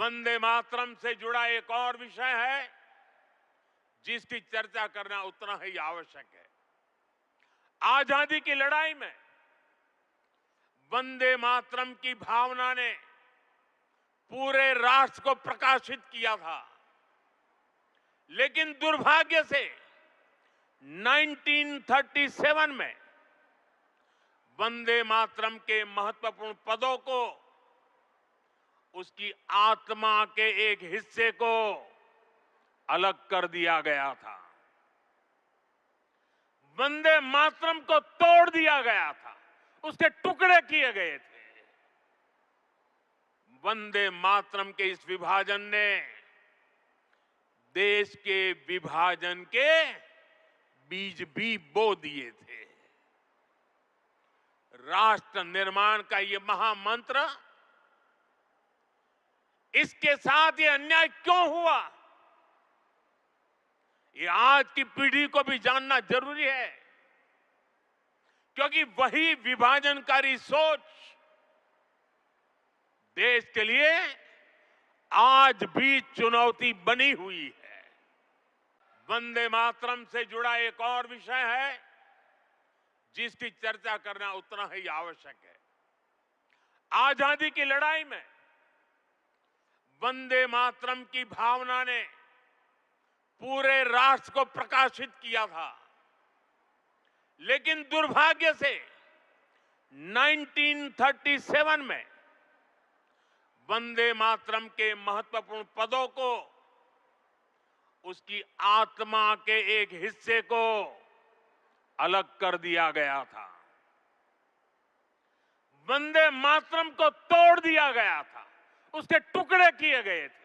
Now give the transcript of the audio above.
वंदे मातरम से जुड़ा एक और विषय है जिसकी चर्चा करना उतना ही आवश्यक है। आजादी की लड़ाई में वंदे मातरम की भावना ने पूरे राष्ट्र को प्रकाशित किया था, लेकिन दुर्भाग्य से 1937 में वंदे मातरम के महत्वपूर्ण पदों को, उसकी आत्मा के एक हिस्से को अलग कर दिया गया था। वंदे मातरम को तोड़ दिया गया था, उसके टुकड़े किए गए थे। वंदे मातरम के इस विभाजन ने देश के विभाजन के बीज भी बो दिए थे। राष्ट्र निर्माण का ये महामंत्र, इसके साथ ये अन्याय क्यों हुआ, ये आज की पीढ़ी को भी जानना जरूरी है, क्योंकि वही विभाजनकारी सोच देश के लिए आज भी चुनौती बनी हुई है। वंदे मातरम से जुड़ा एक और विषय है जिसकी चर्चा करना उतना ही आवश्यक है। आजादी की लड़ाई में वंदे मातरम की भावना ने पूरे राष्ट्र को प्रकाशित किया था, लेकिन दुर्भाग्य से 1937 में वंदे मातरम के महत्वपूर्ण पदों को, उसकी आत्मा के एक हिस्से को अलग कर दिया गया था। वंदे मातरम को तोड़ दिया गया था, उसके टुकड़े किए गए थे।